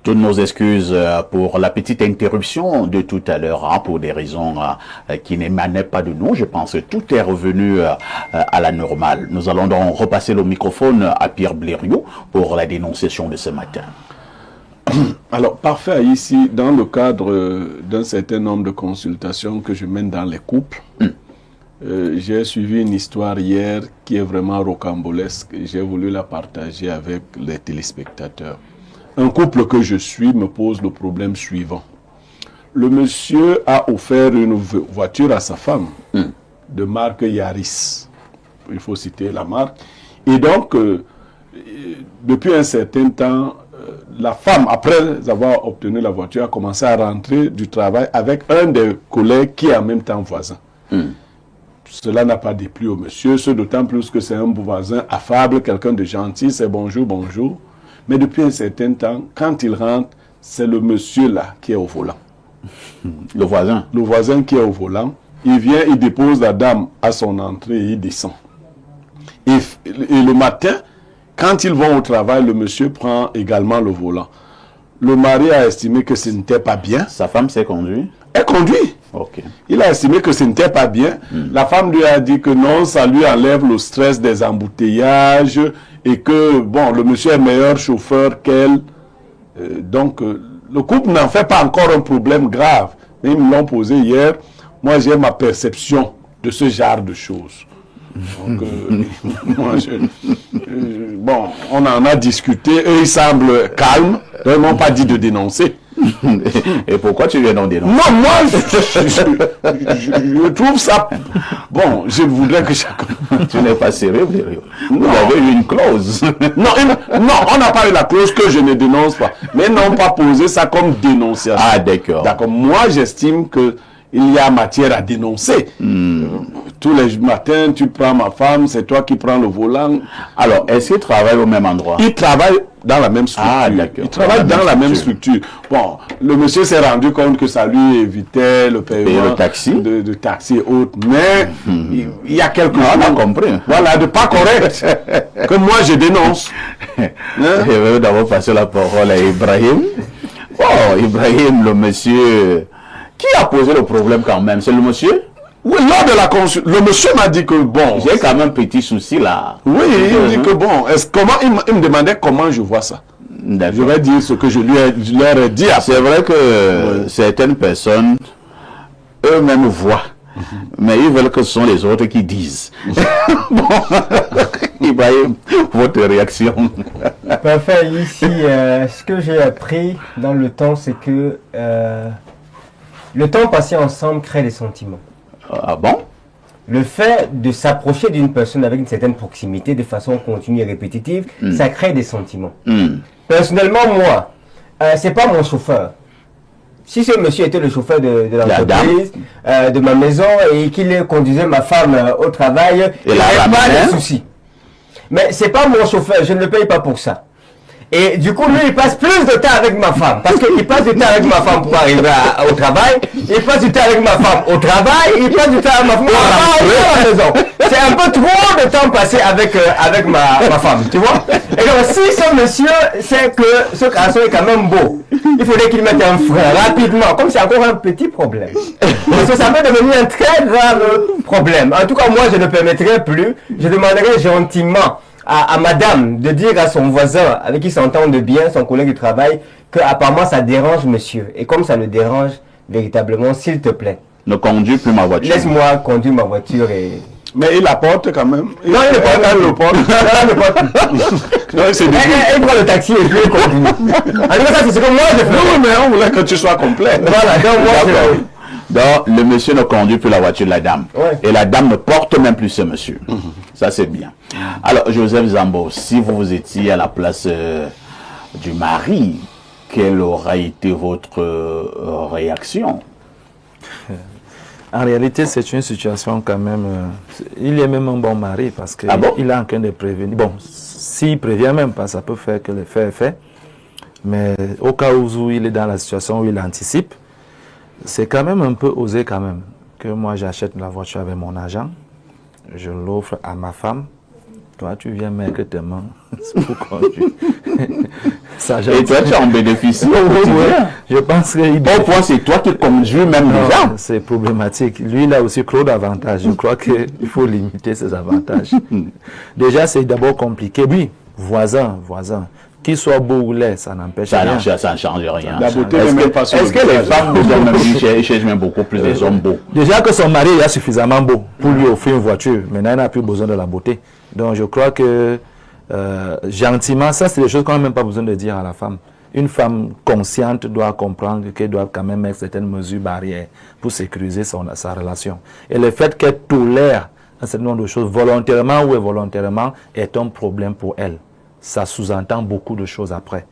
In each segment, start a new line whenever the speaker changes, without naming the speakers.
Toutes nos excuses pour la petite interruption de tout à l'heure, hein, pour des raisons qui n'émanaient pas de nous. Je pense que tout est revenu à la normale. Nous allons donc repasser le microphone à Pierre Blériot pour la dénonciation de ce matin.
Alors, parfait, ici, dans le cadre d'un certain nombre de consultations que je mène dans les couples, j'ai suivi une histoire hier qui est vraiment rocambolesque et j'ai voulu la partager avec les téléspectateurs. Un couple que je suis me pose le problème suivant. Le monsieur a offert une voiture à sa femme de marque Yaris. Il faut citer la marque. Et donc, depuis un certain temps, la femme, après avoir obtenu la voiture, a commencé à rentrer du travail avec un des collègues qui est en même temps voisin. Cela n'a pas déplu au monsieur, ce d'autant plus que c'est un voisin affable, quelqu'un de gentil, c'est bonjour, bonjour. Mais depuis un certain temps, quand il rentre, c'est le monsieur là qui est au volant.
Le voisin?
Le voisin qui est au volant. Il vient, il dépose la dame à son entrée et il descend. Et le matin, quand ils vont au travail, le monsieur prend également le volant. Le mari a estimé que ce n'était pas bien.
Sa femme s'est conduite?
Elle conduit.
Okay.
Il a estimé que ce n'était pas bien. La femme lui a dit que non, ça lui enlève le stress des embouteillages et que, bon, le monsieur est meilleur chauffeur qu'elle. Donc, le couple n'en fait pas encore un problème grave. Mais ils me l'ont posé hier. Moi, j'ai ma perception de ce genre de choses. Donc, moi, bon, on en a discuté. Eux, ils semblent calmes. Ils n'ont pas dit de dénoncer.
Et pourquoi tu viens d'en dénoncer?
Non, moi, je trouve ça... Bon, je voudrais que chacun...
Tu n'es pas sérieux, vous avez eu une clause.
Non, on n'a pas eu la clause que je ne dénonce pas. Mais ils n'ont pas posé ça comme dénonciation.
Ah, d'accord.
D'accord. Moi, j'estime que il y a matière à dénoncer. Tous les matins, tu prends ma femme, c'est toi qui prends le volant.
Alors, est-ce qu'ils travaillent au même endroit?
Ils travaillent dans la même structure.
Ah, d'accord.
Ils travaillent dans la même structure. Bon, le monsieur s'est rendu compte que ça lui évitait le paiement
le taxi.
de taxi et autres. Mais il y a quelque chose.
On a compris.
Voilà, de pas correct. Que moi, je dénonce.
Je vais d'abord passer la parole à Ibrahim. Oh, Ibrahim, le monsieur... Qui a posé le problème quand même? C'est le monsieur?
Oui, lors de la consultation, le monsieur m'a dit que bon...
J'ai quand même un petit souci là.
Oui, il me dit que bon, il me demandait comment je vois ça. Je vais dire ce que je leur ai dit.
C'est vrai que certaines personnes, eux-mêmes voient. Mais ils veulent que ce sont les autres qui disent. Bon, Ibrahim, votre réaction?
Parfait, ici, ce que j'ai appris dans le temps, c'est que le temps passé ensemble crée des sentiments.
Ah bon?
Le fait de s'approcher d'une personne avec une certaine proximité de façon continue et répétitive, ça crée des sentiments. Personnellement, moi, c'est pas mon chauffeur. Si ce monsieur était le chauffeur de l'entreprise, de ma maison, et qu'il conduisait ma femme au travail, il n'y avait pas de souci. Mais c'est pas mon chauffeur, je ne le paye pas pour ça. Et du coup, lui, il passe plus de temps avec ma femme. Parce qu'il passe du temps avec ma femme pour arriver au travail. Il passe du temps avec ma femme au travail. Il passe du temps avec ma femme à la maison. C'est un peu trop de temps passé avec ma femme, tu vois. Et donc, si ce monsieur sait que ce garçon est quand même beau, il faudrait qu'il mette un frein rapidement. Comme c'est encore un petit problème. Parce que ça peut devenir un très grave problème. En tout cas, moi, je ne permettrai plus. Je demanderai gentiment à madame de dire à son voisin avec qui s'entendent bien, son collègue de travail, que apparemment ça dérange monsieur. Et comme ça le dérange véritablement, s'il te plaît,
ne conduis plus ma voiture.
Laisse-moi conduire ma voiture et...
Mais il la porte quand même.
Non, il ne porte pas. Il prend le taxi et puis il continue. En tout cas, c'est ce que moi je fais.
Oui, mais on voulait que tu sois complet.
Voilà, donc moi
Donc, le monsieur ne conduit plus la voiture de la dame.
Ouais.
Et la dame ne porte même plus ce monsieur. Ça, c'est bien. Alors, Joseph Zambo, si vous étiez à la place du mari, quelle aura été votre réaction?
En réalité, c'est une situation quand même... il est même un bon mari parce qu'il il a en train de prévenir. Bon, s'il prévient même pas, ça peut faire que le fait est fait. Mais au cas où il est dans la situation où il anticipe, c'est quand même un peu osé quand même. Que moi, j'achète la voiture avec mon argent, je l'offre à ma femme. Toi, tu viens mettre tes mains pour conduire.
Et toi, tu en bénéficies au quotidien.
Je pense que...
Au point, c'est toi qui conduis même déjà.
C'est problématique. Lui, il a aussi trop d'avantages. Je crois qu'il faut limiter ses avantages. Déjà, c'est d'abord compliqué. Oui, voisin. Qu'il soit beau ou laid, ça n'empêche rien.
Ça ne change rien.
La beauté n'est même pas sur le
Est-ce que les femmes cherchent même beaucoup plus des hommes beaux?
Déjà que son mari est suffisamment beau pour lui offrir une voiture. Maintenant, il n'a plus besoin de la beauté. Donc, je crois que gentiment, ça, c'est des choses qu'on n'a même pas besoin de dire à la femme. Une femme consciente doit comprendre qu'elle doit quand même mettre certaines mesures barrières pour sécuriser sa relation. Et le fait qu'elle tolère un certain nombre de choses, volontairement ou involontairement, est un problème pour elle. Ça sous-entend beaucoup de choses après.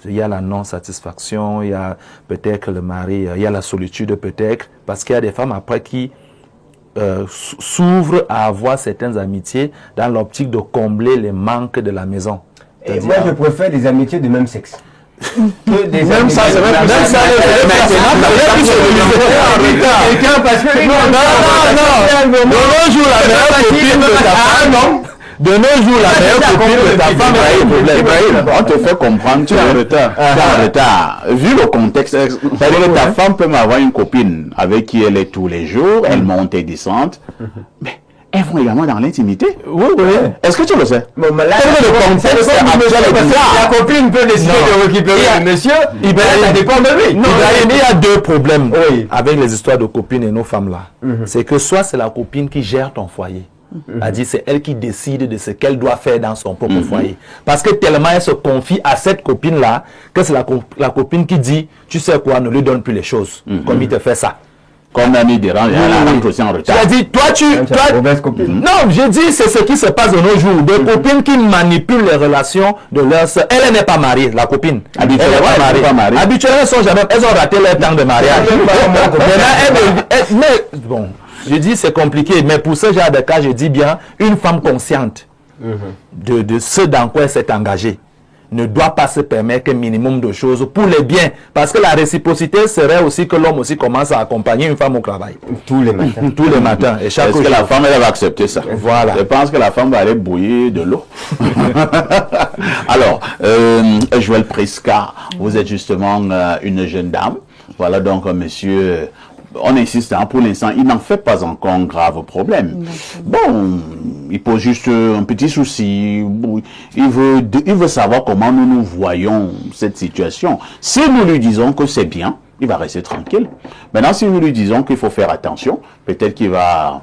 Il y a la non-satisfaction, il y a peut-être le mari, il y a la solitude peut-être, parce qu'il y a des femmes après qui s'ouvrent à avoir certaines amitiés dans l'optique de combler les manques de la maison.
Et moi, je préfère des amitiés de même sexe. Que des
Même ça, c'est même ça.
De nos jours, la meilleure copine de ta femme a un problème.
On te fait comprendre, tu es en retard. Vu le contexte, c'est-à-dire que ta femme peut m'avoir une copine avec qui elle est tous les jours, elle monte et descend, mais elles vont également dans l'intimité.
Oui.
Est-ce que tu le sais?
Bon, mais là, la copine peut décider de récupérer le monsieur, ça dépend de lui.
Non, il y a deux problèmes avec les histoires de copines et nos femmes là. C'est que soit c'est la copine qui gère ton foyer. C'est-à-dire c'est elle qui décide de ce qu'elle doit faire dans son propre foyer. Parce que tellement elle se confie à cette copine-là que c'est la copine qui dit, tu sais quoi, ne lui donne plus les choses. Comme il te fait ça.
Comme Ami dérange, elle rentre aussi en retard.
C'est-à-dire, non, je dis, c'est ce qui se passe de nos jours. Des copines qui manipulent les relations de leurs sœurs. Elle n'est pas mariée, la copine. Habituellement, elle n'est pas mariée. Habituellement, elles ont raté leur temps de mariage. Mais bon, je dis c'est compliqué, mais pour ce genre de cas, je dis bien, une femme consciente de ce dans quoi elle s'est engagée ne doit pas se permettre un minimum de choses pour les biens. Parce que la réciprocité serait aussi que l'homme aussi commence à accompagner une femme au travail.
Tous les matins.
Tous les matins. Et chaque
Est-ce que la femme, elle va accepter ça?
Voilà.
Je pense que la femme va aller bouillir de l'eau. Alors, Joël Prisca, vous êtes justement une jeune dame. Voilà donc, monsieur... On insiste, pour l'instant, il n'en fait pas encore un grave problème. Bon, il pose juste un petit souci. Il veut savoir comment nous voyons cette situation. Si nous lui disons que c'est bien, il va rester tranquille. Maintenant, si nous lui disons qu'il faut faire attention, peut-être qu'il va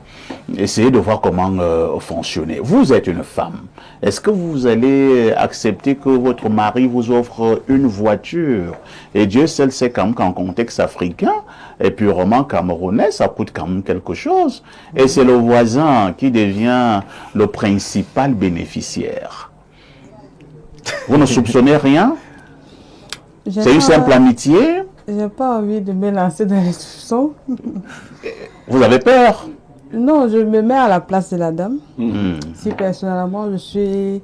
essayer de voir comment fonctionner. Vous êtes une femme. Est-ce que vous allez accepter que votre mari vous offre une voiture? Et Dieu seul sait quand même qu'en contexte africain et purement camerounais, ça coûte quand même quelque chose. Et c'est le voisin qui devient le principal bénéficiaire. Vous ne soupçonnez rien? C'est une simple amitié?
J'ai pas envie de me lancer dans les soupçons.
Vous avez peur?
Non, je me mets à la place de la dame. Si personnellement je suis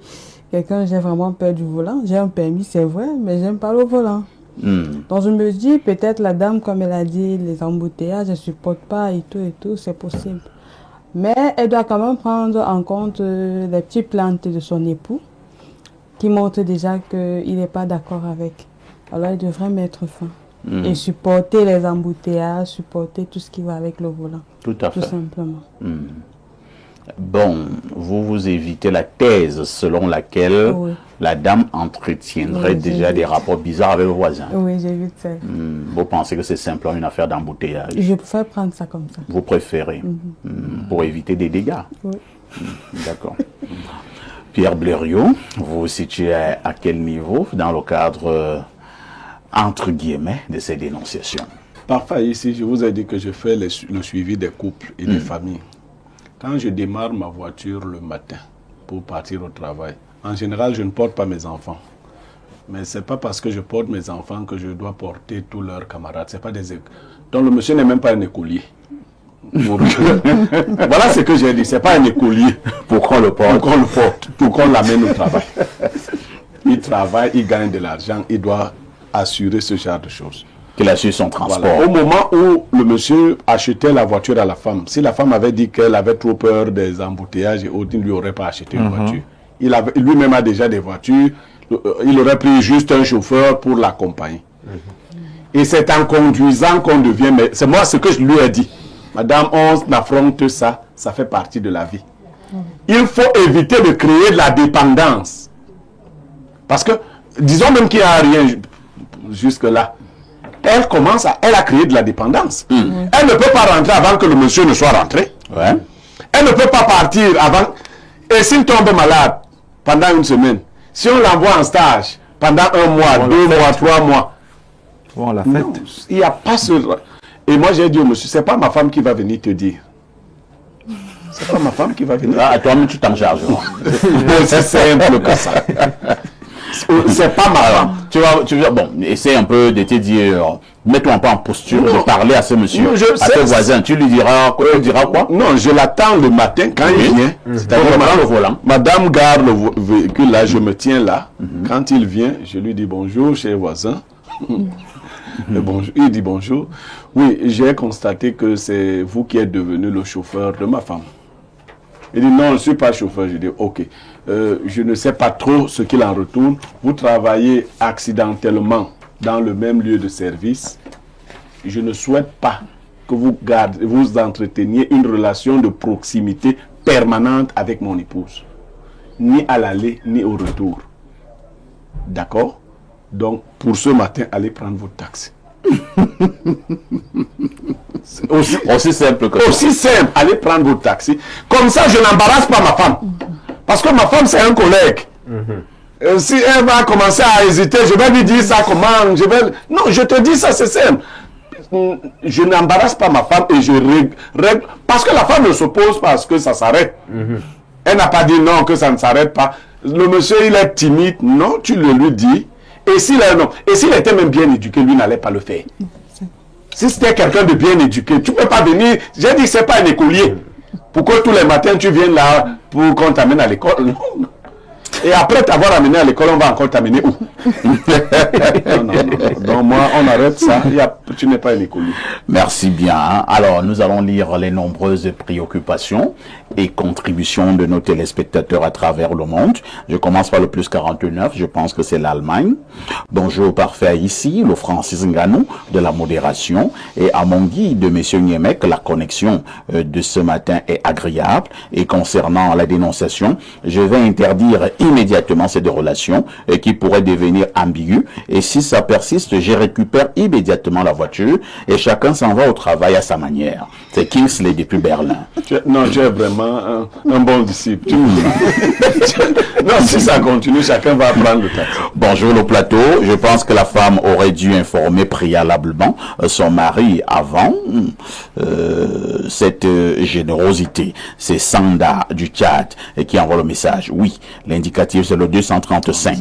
quelqu'un, j'ai vraiment peur du volant. J'ai un permis, c'est vrai, mais j'aime pas le volant. Donc je me dis, peut-être la dame, comme elle a dit, les embouteillages, je supporte pas et tout, c'est possible. Mais elle doit quand même prendre en compte les petites plaintes de son époux, qui montrent déjà qu'il n'est pas d'accord avec. Alors il devrait mettre fin. Et supporter les embouteillages, supporter tout ce qui va avec le volant.
Tout à fait.
Tout simplement.
Bon, vous évitez la thèse selon laquelle la dame entretiendrait déjà des rapports bizarres avec le voisin.
Oui, j'évite ça.
Vous pensez que c'est simplement une affaire d'embouteillage?
Je préfère prendre ça comme ça.
Vous préférez pour éviter des dégâts?
Oui.
D'accord. Pierre Blériot, vous vous situez à quel niveau dans le cadre, entre guillemets, de ces dénonciations?
Parfois, ici, je vous ai dit que je fais le suivi des couples et des familles. Quand je démarre ma voiture le matin pour partir au travail, en général, je ne porte pas mes enfants. Mais ce n'est pas parce que je porte mes enfants que je dois porter tous leurs camarades. C'est pas des... Donc le monsieur n'est même pas un écolier. Voilà ce que j'ai dit. Ce n'est pas un écolier.
Pourquoi le porte?
Pourquoi le porte? Pourquoi on l'amène au travail? Il travaille, il gagne de l'argent, il doit assurer ce genre de choses.
Qu'il assure son transport.
Voilà. Au moment où le monsieur achetait la voiture à la femme, si la femme avait dit qu'elle avait trop peur des embouteillages et autres, il ne lui aurait pas acheté une voiture. Il lui-même a déjà des voitures, il aurait pris juste un chauffeur pour l'accompagner. Et c'est en conduisant qu'on devient... Mais c'est moi ce que je lui ai dit. Madame, on affronte ça, ça fait partie de la vie. Il faut éviter de créer de la dépendance. Parce que, disons même qu'il n'y a rien jusque-là. Elle a créé de la dépendance. Elle ne peut pas rentrer avant que le monsieur ne soit rentré.
Ouais.
Elle ne peut pas partir avant. Et s'il tombe malade pendant une semaine, si on l'envoie en stage pendant 1 mois, 2 mois, 3 mois,
On l'a
non,
fait.
il n'y a pas ce... Et moi j'ai dit au monsieur, c'est pas ma femme qui va venir te dire. C'est pas ma femme qui va venir.
Ah, toi-même, tu t'en charges.
C'est simple que ça. C'est pas ma femme.
Tu vas, bon, essaie un peu de te dire, mets-toi un peu en posture de parler à ce monsieur,
Non,
à tes voisins. Tu lui diras quoi?
Non, je l'attends le matin quand il vient.
C'est-à-dire, prends le volant.
Madame garde le véhicule là, je me tiens là. Quand il vient, je lui dis bonjour, cher voisin. Bonjour. Il dit bonjour. Oui, j'ai constaté que c'est vous qui êtes devenu le chauffeur de ma femme. Il dit non, je ne suis pas chauffeur. Je dis ok. Je ne sais pas trop ce qu'il en retourne. Vous travaillez accidentellement dans le même lieu de service. Je ne souhaite pas que vous entreteniez une relation de proximité permanente avec mon épouse. Ni à l'aller, ni au retour. D'accord? Donc, pour ce matin, allez prendre votre taxi.
Aussi simple que ça.
Aussi simple, allez prendre votre taxi. Comme ça, je n'embarrasse pas ma femme. Parce que ma femme, c'est un collègue. Si elle va commencer à hésiter, je vais lui dire ça comment, non, je te dis ça, c'est simple. Je n'embarrasse pas ma femme et je règle. Parce que la femme ne s'oppose parce que ça s'arrête. Elle n'a pas dit non, que ça ne s'arrête pas. Le monsieur, il est timide. Non, tu le lui dis. Et s'il était même bien éduqué, lui n'allait pas le faire. Si c'était quelqu'un de bien éduqué, tu ne peux pas venir. J'ai dit, c'est pas un écolier. Pourquoi tous les matins tu viens là pour qu'on t'amène à l'école? Non. Et après t'avoir amené à l'école, on va encore t'amener où? Non. Donc moi, on arrête ça. Tu n'es pas un écolier.
Merci bien. Alors, nous allons lire les nombreuses préoccupations et contributions de nos téléspectateurs à travers le monde. Je commence par le plus 49, je pense que c'est l'Allemagne. Bonjour parfait ici, le Francis Nganou de la modération. Et à mon guide de M. Niemek, la connexion de ce matin est agréable. Et concernant la dénonciation, je vais interdire immédiatement ces deux relations qui pourraient devenir ambiguës. Et si ça persiste, je récupère immédiatement la voiture et chacun s'en va au travail à sa manière. C'est Kingsley depuis Berlin.
Tu es vraiment un bon disciple. Non, si ça continue, chacun va prendre le taxi.
Bonjour le plateau. Je pense que la femme aurait dû informer préalablement son mari avant cette générosité. C'est Sanda du Tchad qui envoie le message. Oui, l'indicatif c'est le 235.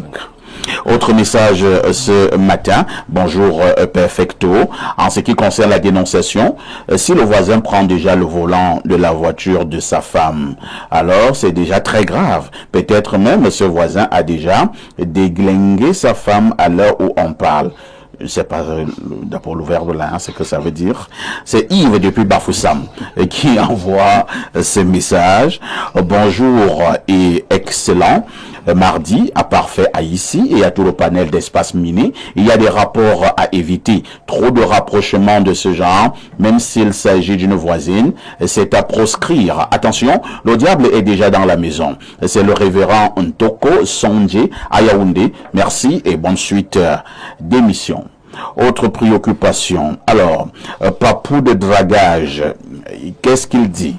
Autre message ce matin. Bonjour Perfecto. En ce qui concerne la dénonciation, si le voisin prend déjà le volant de la voiture de sa femme, alors c'est déjà très grave. Peut-être même ce voisin a déjà déglingué sa femme à l'heure où on parle. Je sais pas d'abord le verbe là, ce que ça veut dire. C'est Yves depuis Bafoussam qui envoie ce message. Bonjour et excellent mardi à Parfait à ici et à tout le panel d'Espace Miné. Il y a des rapports à éviter. Trop de rapprochements de ce genre, même s'il s'agit d'une voisine, c'est à proscrire. Attention, le diable est déjà dans la maison. C'est le révérend Ntoko Sonje à Yaoundé. Merci et bonne suite d'émission. Autre préoccupation. Alors, Papou de dragage, qu'est-ce qu'il dit?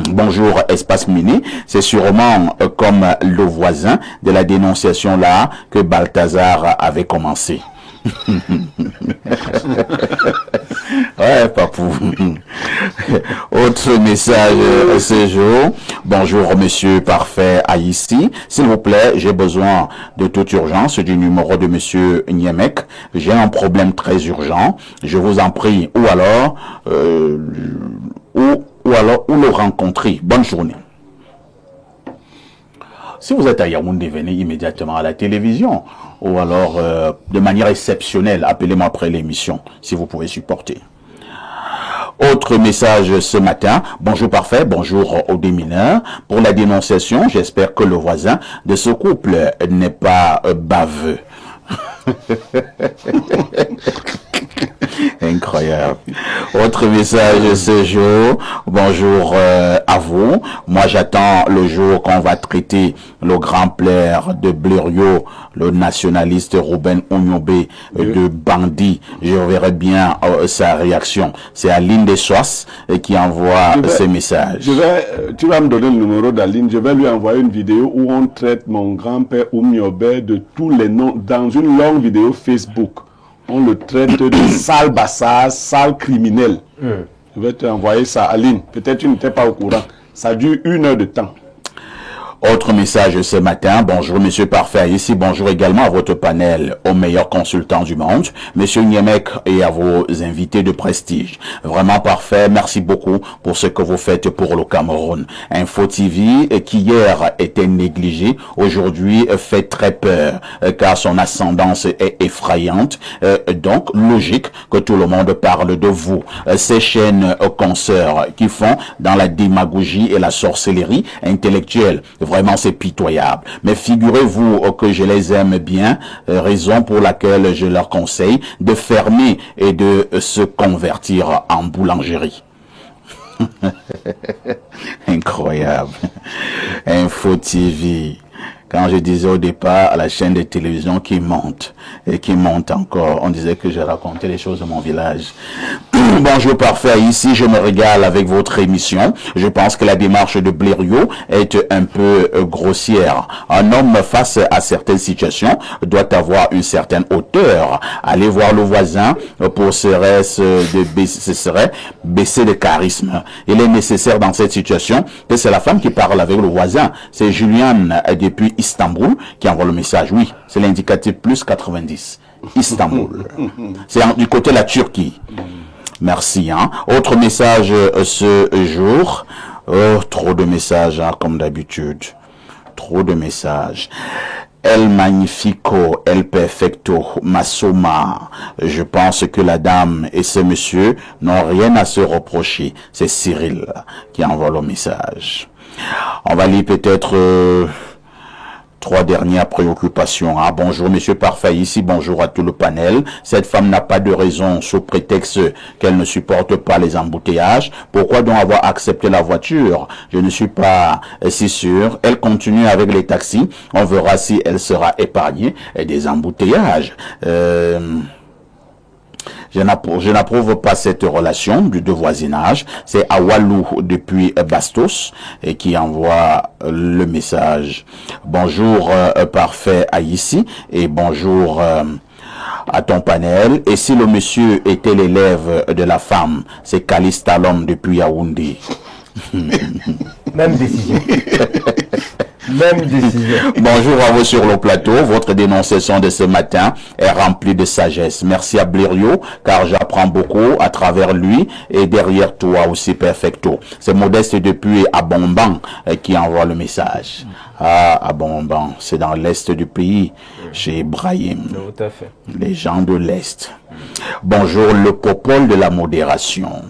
Bonjour Espace Mini, c'est sûrement comme le voisin de la dénonciation là que Balthazar avait commencé. Ouais, Papou. Autre message ce jour. Bonjour Monsieur Parfait à ici. S'il vous plaît, j'ai besoin de toute urgence du numéro de Monsieur Niemek. J'ai un problème très urgent. Je vous en prie. Ou alors le rencontrer. Bonne journée. Si vous êtes à Yaoundé, venez immédiatement à la télévision. Ou alors, de manière exceptionnelle, appelez-moi après l'émission, si vous pouvez supporter. Autre message ce matin. Bonjour parfait, bonjour aux démineurs. Pour la dénonciation, j'espère que le voisin de ce couple n'est pas baveux. Incroyable. Autre message ce jour. Bonjour à vous. Moi, j'attends le jour qu'on va traiter le grand plaire de Blériot, le nationaliste Ruben Onyobe, de bandit. Je verrai bien sa réaction. C'est Aline Dessoas qui envoie ce message.
Tu vas me donner le numéro d'Aline. Je vais lui envoyer une vidéo où on traite mon grand-père Onyobe de tous les noms dans une longue vidéo Facebook. On le traite de sale bassard, sale criminel. Je vais te envoyer ça, Aline. Peut-être tu n'étais pas au courant. Ça dure 1 heure de temps.
Autre message ce matin. Bonjour, monsieur Parfait. Ici, bonjour également à votre panel, aux meilleurs consultants du monde, monsieur Niemek, et à vos invités de prestige. Vraiment parfait. Merci beaucoup pour ce que vous faites pour le Cameroun. Info TV, qui hier était négligé, aujourd'hui fait très peur, car son ascendance est effrayante. Donc, logique que tout le monde parle de vous. Ces chaînes consoeurs qui font dans la démagogie et la sorcellerie intellectuelle. Vraiment, c'est pitoyable. Mais figurez-vous que je les aime bien, raison pour laquelle je leur conseille de fermer et de se convertir en boulangerie. Incroyable. Info TV. Quand je disais au départ à la chaîne de télévision qui monte et qui monte encore, on disait que je racontais les choses de mon village. Bonjour parfait, ici je me régale avec votre émission. Je pense que la démarche de Blériot est un peu grossière. Un homme face à certaines situations doit avoir une certaine hauteur. Aller voir le voisin pour serait baisser de charisme. Il est nécessaire dans cette situation que c'est la femme qui parle avec le voisin. C'est Juliane depuis Istanbul qui envoie le message. Oui, c'est l'indicatif plus 90. Istanbul. C'est du côté de la Turquie. Merci. Autre message ce jour. Oh, trop de messages, comme d'habitude. Trop de messages. El Magnifico, El Perfecto, Masoma. Je pense que la dame et ce monsieur n'ont rien à se reprocher. C'est Cyril qui envoie le message. On va lire peut-être... 3 dernières préoccupations. Bonjour, monsieur Parfait, ici, bonjour à tout le panel. Cette femme n'a pas de raison, sous prétexte qu'elle ne supporte pas les embouteillages. Pourquoi donc avoir accepté la voiture? Je ne suis pas si sûr. Elle continue avec les taxis. On verra si elle sera épargnée des embouteillages. Je n'approuve pas cette relation de voisinage. C'est Awalou depuis Bastos et qui envoie le message. Bonjour parfait Aïssi et bonjour à ton panel. Et si le monsieur était l'élève de la femme, c'est Calista l'homme depuis Yaoundé.
Même décision. Même décision.
Bonjour à vous sur le plateau. Votre dénonciation de ce matin est remplie de sagesse. Merci à Blériot, car j'apprends beaucoup à travers lui et derrière toi aussi, Perfecto. C'est Modeste depuis Abomban qui envoie le message. Abomban, c'est dans l'est du pays, chez Ibrahim.
Tout à fait.
Les gens de l'est. Bonjour, le popole de la modération.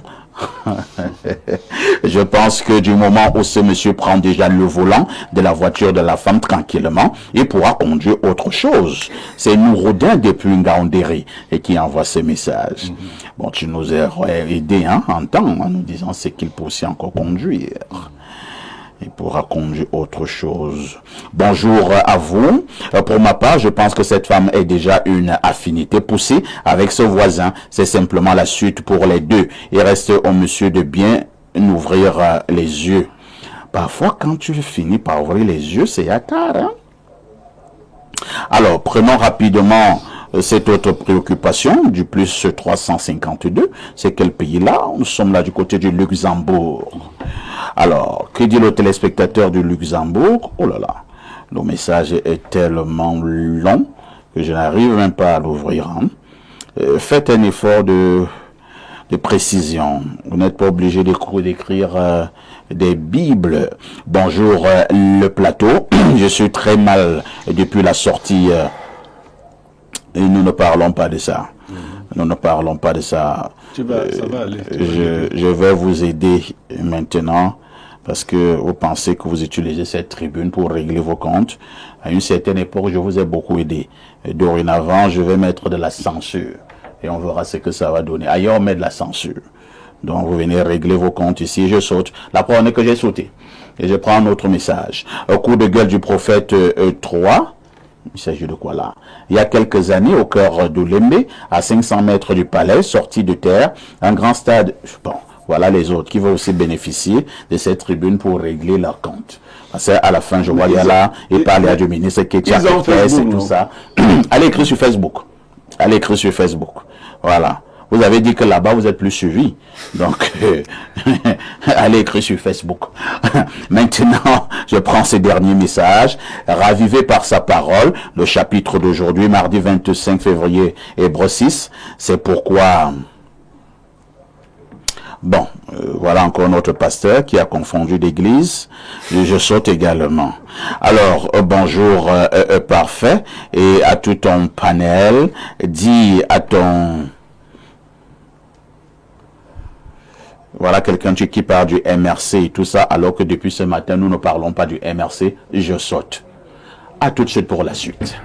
Je pense que du moment où ce monsieur prend déjà le volant de la voiture de la femme tranquillement, il pourra conduire autre chose. C'est Nouroudin depuis Ngaoundéré et qui envoie ce message. Bon, tu nous as aidé en temps en nous disant ce qu'il peut aussi encore conduire. Il pourra conduire autre chose. Bonjour à vous. Pour ma part, je pense que cette femme est déjà une affinité poussée avec ce voisin. C'est simplement la suite pour les deux. Il reste au monsieur de bien ouvrir les yeux. Parfois, quand tu finis par ouvrir les yeux, c'est à tard. Alors, prenons rapidement cette autre préoccupation du plus 352. C'est quel pays là? Nous sommes là du côté du Luxembourg. Alors, que dit le téléspectateur du Luxembourg? Oh là là, le message est tellement long que je n'arrive même pas à l'ouvrir. Faites un effort de précision. Vous n'êtes pas obligé d'écrire des bibles. Bonjour le plateau. Je suis très mal depuis la sortie. Et nous ne parlons pas de ça. Nous ne parlons pas de ça.
Ça va aller.
Je vais vous aider maintenant parce que vous pensez que vous utilisez cette tribune pour régler vos comptes. À une certaine époque, je vous ai beaucoup aidé. Et dorénavant, je vais mettre de la censure et on verra ce que ça va donner. Ailleurs, on met de la censure. Donc, vous venez régler vos comptes ici. Je saute. La preuve est que j'ai sauté. Et je prends un autre message. Au coup de gueule du prophète 3. Il s'agit de quoi là? Il y a quelques années, au cœur d'Oulembe, à 500 mètres du palais, sorti de terre, un grand stade. Bon, voilà les autres qui vont aussi bénéficier de cette tribune pour régler leur compte. Parce qu'à la fin, je vois, il y a là, il parle du ministre qui est et tout ça. Allez écrire sur Facebook. Allez écrire sur Facebook. Voilà. Vous avez dit que là-bas, vous êtes plus suivi. Donc, allez écrire sur Facebook. Maintenant, je prends ces derniers messages. Ravivé par sa parole, le chapitre d'aujourd'hui, mardi 25 février, Hébreux 6. C'est pourquoi... Bon, voilà encore notre pasteur qui a confondu l'église. Je saute également. Alors, bonjour, parfait. Et à tout ton panel, dis à ton... Voilà quelqu'un qui parle du MRC et tout ça, alors que depuis ce matin, nous ne parlons pas du MRC. Je saute. À tout de suite pour la suite.